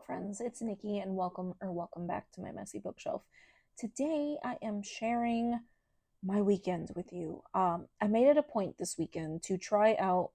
friends, it's Nikki and welcome back to my messy bookshelf. Today I am sharing my weekend with you. I made it a point this weekend to try out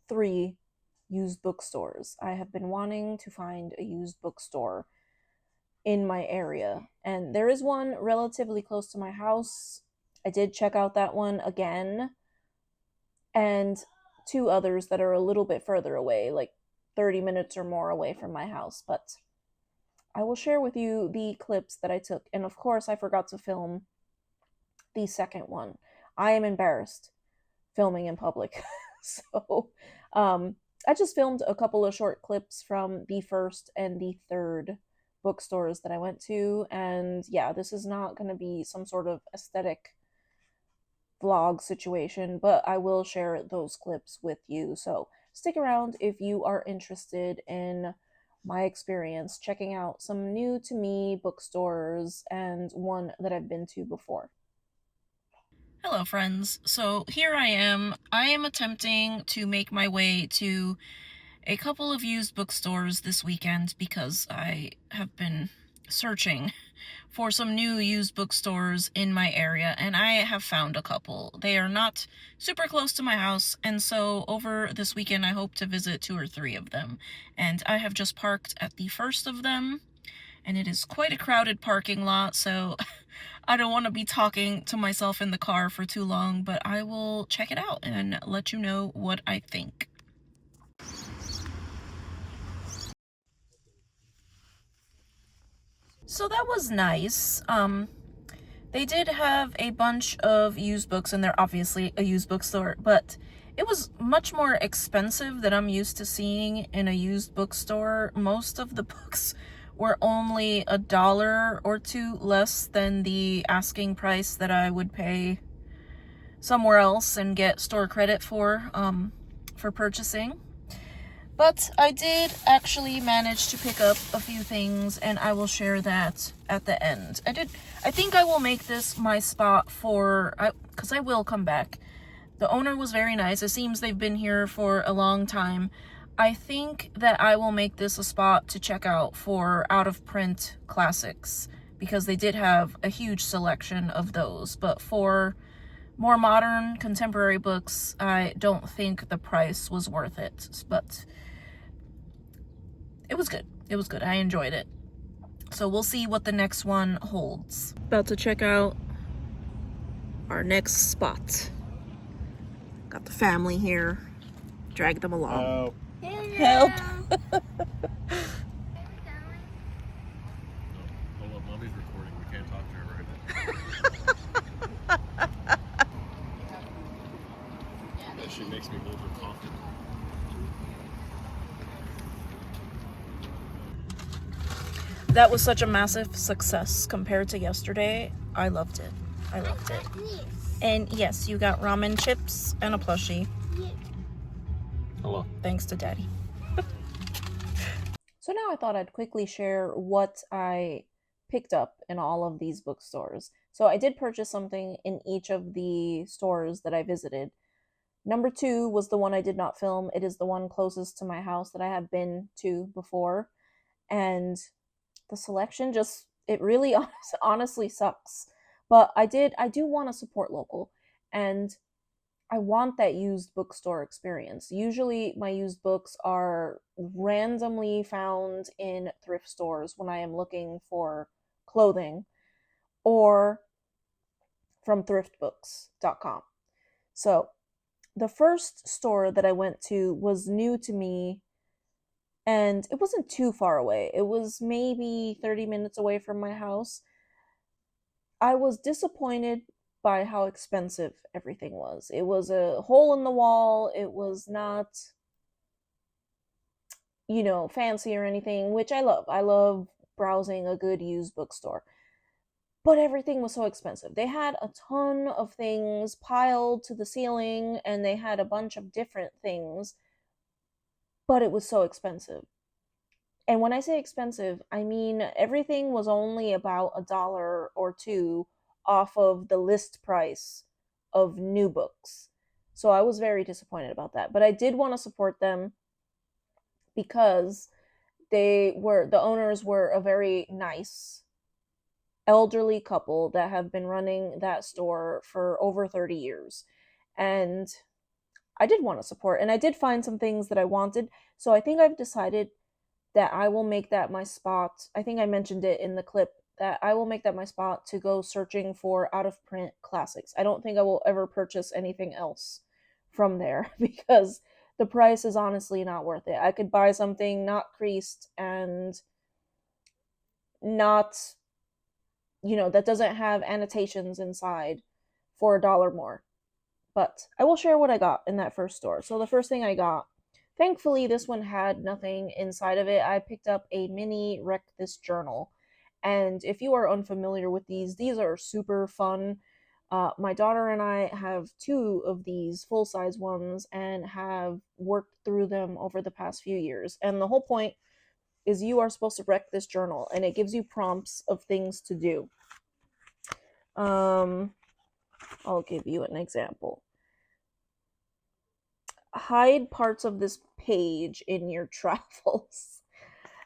three used bookstores. I have been wanting to find a used bookstore in my area, and there is one relatively close to my house. I did check out that one again, and two others that are a little bit further away, like 30 minutes or more away from my house. But I will share with you the clips that I took. And of course, I forgot to film the second one. I am embarrassed filming in public. so um, I just filmed a couple of short clips from the first and the third bookstores that I went to. And yeah, this is not going to be some sort of aesthetic vlog situation, but I will share those clips with you. So stick around if you are interested in my experience checking out some new to me bookstores and one that I've been to before. Hello, friends. So here I am. I am attempting to make my way to a couple of used bookstores this weekend because I have been searching for some new used bookstores in my area, and I have found a couple. They are not super close to my house, and so over this weekend I hope to visit two or three of them. And I have just parked at the first of them, and it is quite a crowded parking lot, so I don't want to be talking to myself in the car for too long, but I will check it out and let you know what I think. So that was nice. They did have a bunch of used books, and they're obviously a used bookstore, but it was much more expensive than I'm used to seeing in a used bookstore. Most of the books were only $1 or $2 less than the asking price that I would pay somewhere else and get store credit for purchasing. But I did actually manage to pick up a few things, and I will share that at the end. I think I will make this my spot because I will come back. The owner was very nice. It seems they've been here for a long time. I think that I will make this a spot to check out for out-of-print classics, because they did have a huge selection of those. But for more modern, contemporary books, I don't think the price was worth it. But it was good. It was good. I enjoyed it. So we'll see what the next one holds. About to check out our next spot. Got the family here. Drag them along. Help. Hold on, mommy's recording. We can't talk to her right now. Yeah, she makes me hold her coffee. That was such a massive success compared to yesterday. I loved it. I loved it. And yes, you got ramen chips and a plushie. Hello. Thanks to Daddy. So now I thought I'd quickly share what I picked up in all of these bookstores. So I did purchase something in each of the stores that I visited. Number two was the one I did not film. It is the one closest to my house that I have been to before. And the selection just, it really honestly sucks. But I do want to support local. And I want that used bookstore experience. Usually, my used books are randomly found in thrift stores when I am looking for clothing or from thriftbooks.com. So, the first store that I went to was new to me, and it wasn't too far away. It was maybe 30 minutes away from my house. I was disappointed by how expensive everything was. It was a hole in the wall. It was not, fancy or anything, which I love. I love browsing a good used bookstore. But everything was so expensive. They had a ton of things piled to the ceiling, and they had a bunch of different things, but it was so expensive. And when I say expensive, I mean everything was only about $1 or $2 off of the list price of new books. So I was very disappointed about that. But I did want to support them because The owners were a very nice elderly couple that have been running that store for over 30 years. And I did want to support, and I did find some things that I wanted. So I think I've decided that I will make that my spot. I think I mentioned it in the clip that I will make that my spot to go searching for out of print classics. I don't think I will ever purchase anything else from there because the price is honestly not worth it. I could buy something not creased and not, that doesn't have annotations inside for $1 more. But I will share what I got in that first store. So the first thing I got, thankfully, this one had nothing inside of it. I picked up a mini Wreck This journal. And if you are unfamiliar with these are super fun. My daughter and I have two of these full size ones and have worked through them over the past few years. And the whole point is you are supposed to wreck this journal, and it gives you prompts of things to do. I'll give you an example. Hide parts of this page in your travels.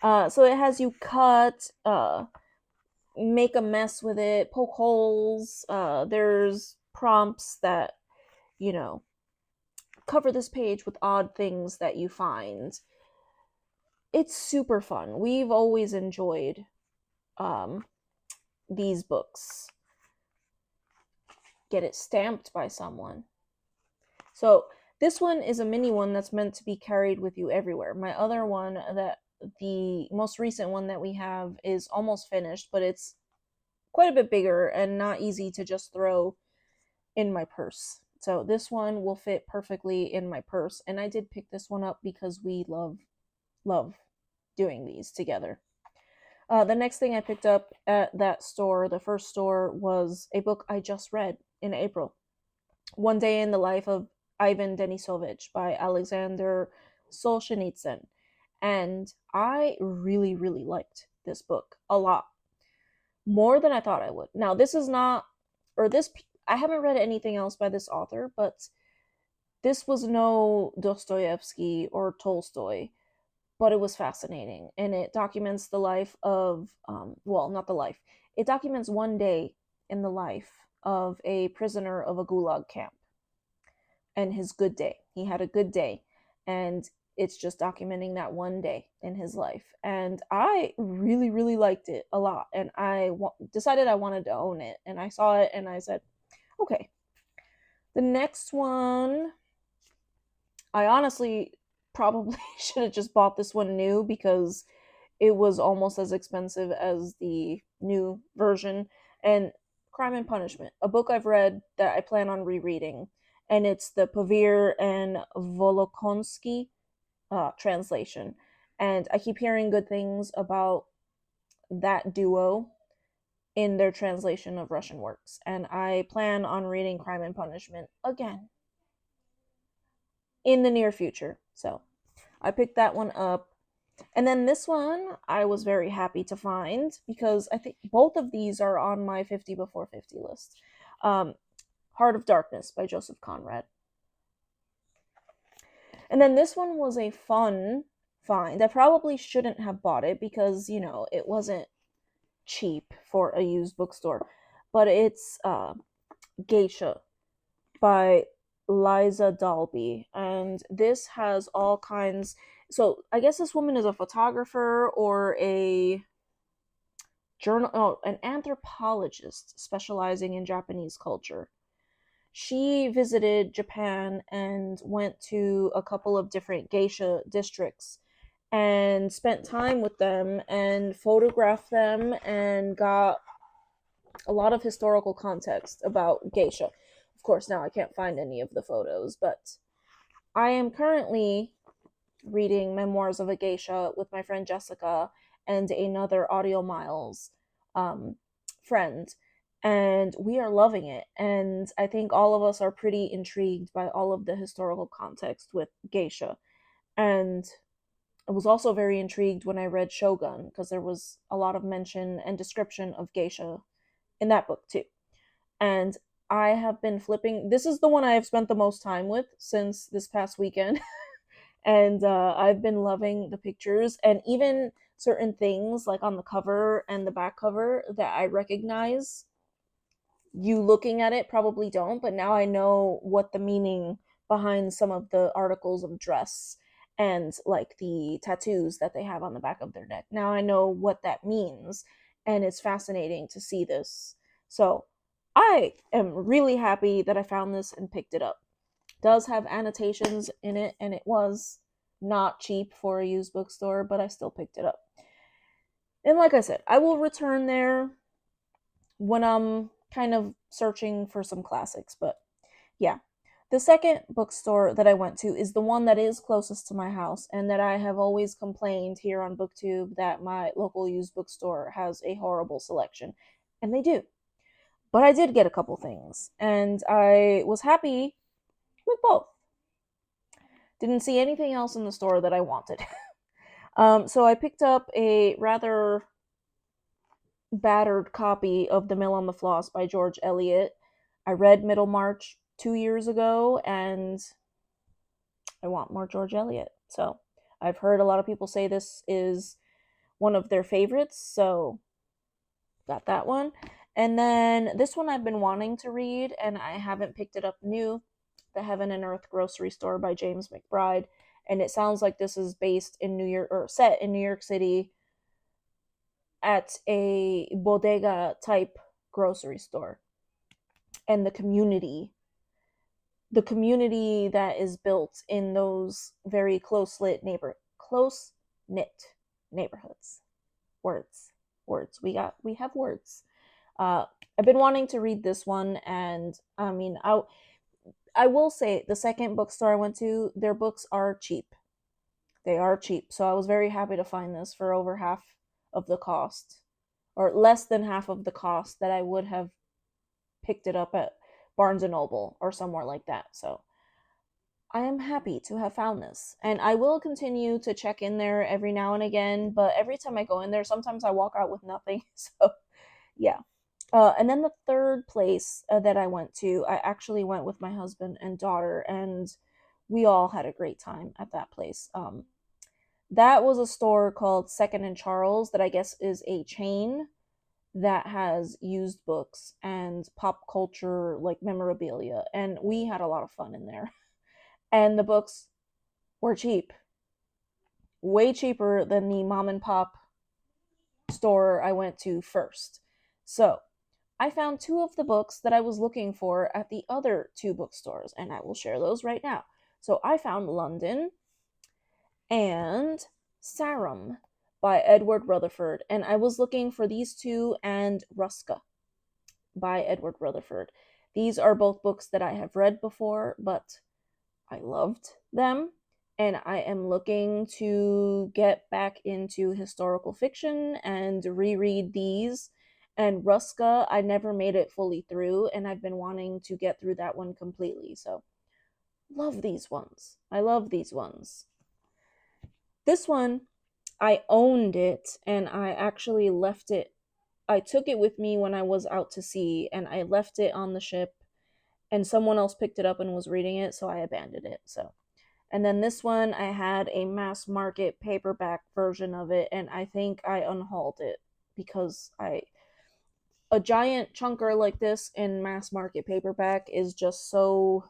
So it has you cut, make a mess with it, poke holes. There's prompts that, you know, cover this page with odd things that you find. It's super fun. We've always enjoyed um, these books. Get it stamped by someone. So this one is a mini one that's meant to be carried with you everywhere. My other one, that the most recent one that we have, is almost finished, but it's quite a bit bigger and not easy to just throw in my purse. So this one will fit perfectly in my purse, and I did pick this one up because we love doing these together. The next thing I picked up at that store, the first store, was a book I just read in April. One Day in the Life of Ivan Denisovich by Alexander Solzhenitsyn. And I really, really liked this book a lot. More than I thought I would. Now, this is not, or this, I haven't read anything else by this author, but this was no Dostoevsky or Tolstoy, but it was fascinating. And it documents the life of, well, not the life, it documents one day in the life of a prisoner of a gulag camp and his good day. He had a good day, and it's just documenting that one day in his life. And I really, really liked it a lot. And I decided I wanted to own it. And I saw it and I said, okay. The next one, I honestly probably should have just bought this one new because it was almost as expensive as the new version. And Crime and Punishment, a book I've read that I plan on rereading, and it's the Pavir and Volokonsky translation. And I keep hearing good things about that duo in their translation of Russian works, and I plan on reading Crime and Punishment again in the near future. So I picked that one up. And then this one I was very happy to find because I think both of these are on my 50 before 50 list. Heart of Darkness by Joseph Conrad. And then this one was a fun find. I probably shouldn't have bought it because, it wasn't cheap for a used bookstore. But it's Geisha by Liza Dalby. And this has all kinds. So I guess this woman is a photographer or an anthropologist specializing in Japanese culture. She visited Japan and went to a couple of different geisha districts and spent time with them and photographed them and got a lot of historical context about geisha. Of course, now I can't find any of the photos, but I am currently reading Memoirs of a Geisha with my friend Jessica and another Audio Miles friend, and we are loving it. And I think all of us are pretty intrigued by all of the historical context with geisha. And I was also very intrigued when I read Shogun because there was a lot of mention and description of geisha in that book too. And I have been flipping. This is the one I have spent the most time with since this past weekend. And I've been loving the pictures and even certain things like on the cover and the back cover that I recognize. You looking at it probably don't, but now I know what the meaning behind some of the articles of dress and like the tattoos that they have on the back of their neck. Now I know what that means, and it's fascinating to see this. So I am really happy that I found this and picked it up. It does have annotations in it, and it was not cheap for a used bookstore, but I still picked it up. And like I said, I will return there when I'm kind of searching for some classics. But yeah, the second bookstore that I went to is the one that is closest to my house, and that I have always complained here on BookTube that my local used bookstore has a horrible selection. And they do. But I did get a couple things, and I was happy with both. Didn't see anything else in the store that I wanted. So I picked up a rather battered copy of The Mill on the Floss by George Eliot. I read Middlemarch 2 years ago, and I want more George Eliot. So I've heard a lot of people say this is one of their favorites, so got that one. And then this one I've been wanting to read, and I haven't picked it up new, The Heaven and Earth Grocery Store by James McBride. And it sounds like this is based in New York, or set in New York City at a bodega type grocery store. And the community that is built in those very close knit neighborhoods. Words we have words. I've been wanting to read this one, and I mean, I will say the second bookstore I went to, their books are cheap. They are cheap, so I was very happy to find this for over half of the cost, or less than half of the cost that I would have picked it up at Barnes and Noble or somewhere like that. So I am happy to have found this. And I will continue to check in there every now and again, but every time I go in there, sometimes I walk out with nothing. So yeah. And then the third place that I went to, I actually went with my husband and daughter, and we all had a great time at that place. That was a store called Second and Charles, that I guess is a chain that has used books and pop culture like memorabilia, and we had a lot of fun in there. And the books were cheap, way cheaper than the mom and pop store I went to first. So I found two of the books that I was looking for at the other two bookstores, and I will share those right now. So I found London and Sarum by Edward Rutherford, and I was looking for these two and Ruska by Edward Rutherford. These are both books that I have read before, but I loved them, and I am looking to get back into historical fiction and reread these. And Ruska, I never made it fully through, and I've been wanting to get through that one completely. So, love these ones. I love these ones. This one, I owned it, and I actually left it. I took it with me when I was out to sea, and I left it on the ship, and someone else picked it up and was reading it, so I abandoned it. So, and then this one, I had a mass market paperback version of it, and I think I unhauled it because a giant chunker like this in mass market paperback is just so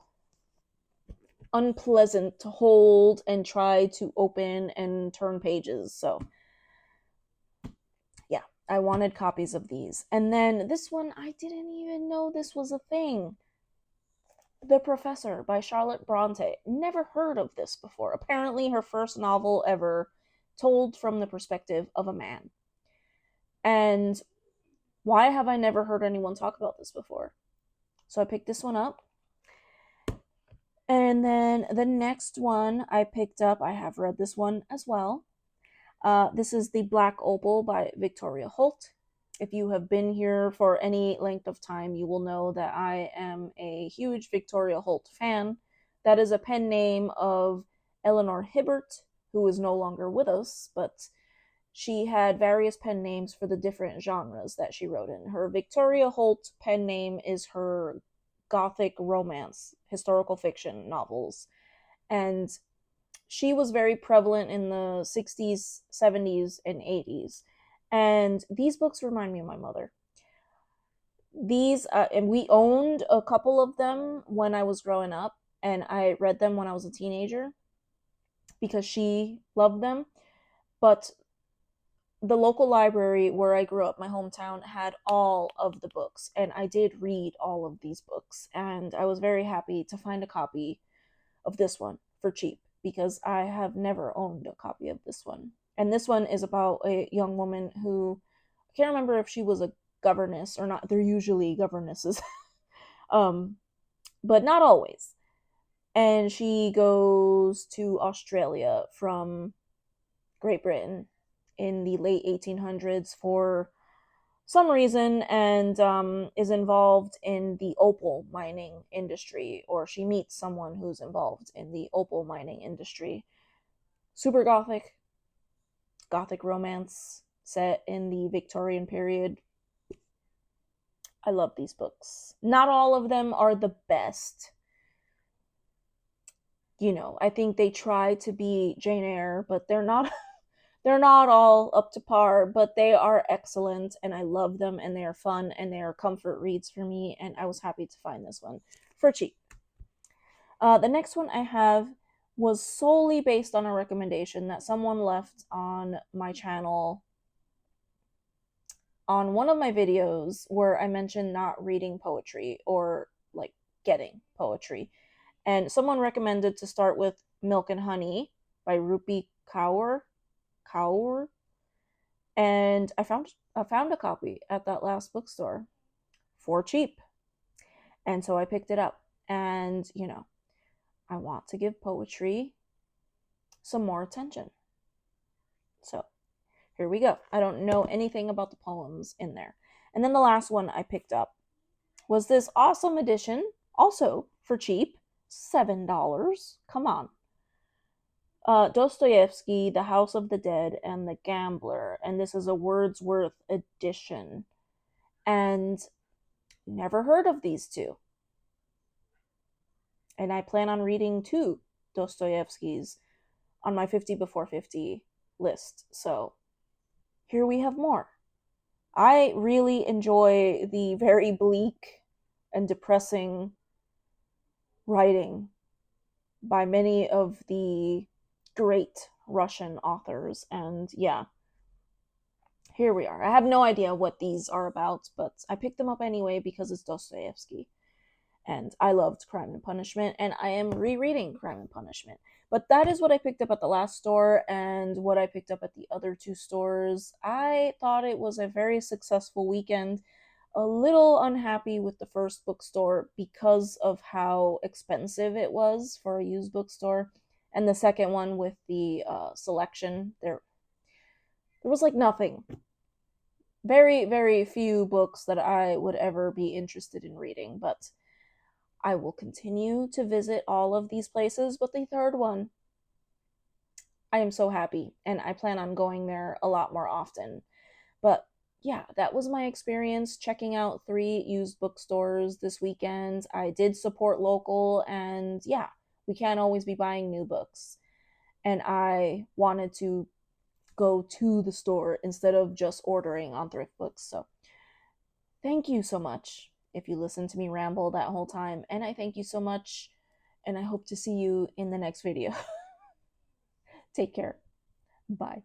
unpleasant to hold and try to open and turn pages. So, yeah, I wanted copies of these. And then this one, I didn't even know this was a thing. The Professor by Charlotte Bronte. Never heard of this before. Apparently, her first novel ever, told from the perspective of a man. And why have I never heard anyone talk about this before? So I picked this one up. And then the next one I picked up, I have read this one as well. This is The Black Opal by Victoria Holt. If you have been here for any length of time, you will know that I am a huge Victoria Holt fan. That is a pen name of Eleanor Hibbert, who is no longer with us, but she had various pen names for the different genres that she wrote in. Her Victoria Holt pen name is her gothic romance, historical fiction novels. And she was very prevalent in the 60s, 70s, and 80s. And these books remind me of my mother. These, and we owned a couple of them when I was growing up, and I read them when I was a teenager because she loved them. But the local library where I grew up, my hometown, had all of the books, and I did read all of these books. And I was very happy to find a copy of this one for cheap because I have never owned a copy of this one. And this one is about a young woman who, I can't remember if she was a governess or not. They're usually governesses, um, but not always. And she goes to Australia from Great Britain in the late 1800s for some reason, and is involved in the opal mining industry, or she meets someone who's involved in the opal mining industry. Super gothic romance set in the Victorian period. I love these books. Not all of them are the best. I think they try to be Jane Eyre, but they're not. They're not all up to par, but they are excellent, and I love them, and they are fun, and they are comfort reads for me, and I was happy to find this one for cheap. The next one I have was solely based on a recommendation that someone left on my channel on one of my videos where I mentioned not reading poetry or like getting poetry. And someone recommended to start with Milk and Honey by Rupi Kaur, and I found a copy at that last bookstore for cheap. And so I picked it up. And, I want to give poetry some more attention. So here we go. I don't know anything about the poems in there. And then the last one I picked up was this awesome edition, also for cheap, $7. Come on. Dostoevsky, The House of the Dead, and The Gambler. And this is a Wordsworth edition. And never heard of these two. And I plan on reading two Dostoevskys on my 50 before 50 list. So here we have more. I really enjoy the very bleak and depressing writing by many of the great Russian authors. And yeah, here we are. I have no idea what these are about, but I picked them up anyway because it's Dostoevsky. And I loved Crime and Punishment, and I am rereading Crime and Punishment. But that is what I picked up at the last store and what I picked up at the other two stores. I thought it was a very successful weekend. A little unhappy with the first bookstore because of how expensive it was for a used bookstore, and the second one with the selection. There was like nothing. Very, very few books that I would ever be interested in reading, but I will continue to visit all of these places, but the third one, I am so happy, and I plan on going there a lot more often. But yeah, that was my experience checking out 3 used bookstores this weekend. I did support local, and yeah, we can't always be buying new books. And I wanted to go to the store instead of just ordering on thrift books. So thank you so much if you listened to me ramble that whole time. And I thank you so much. And I hope to see you in the next video. Take care. Bye.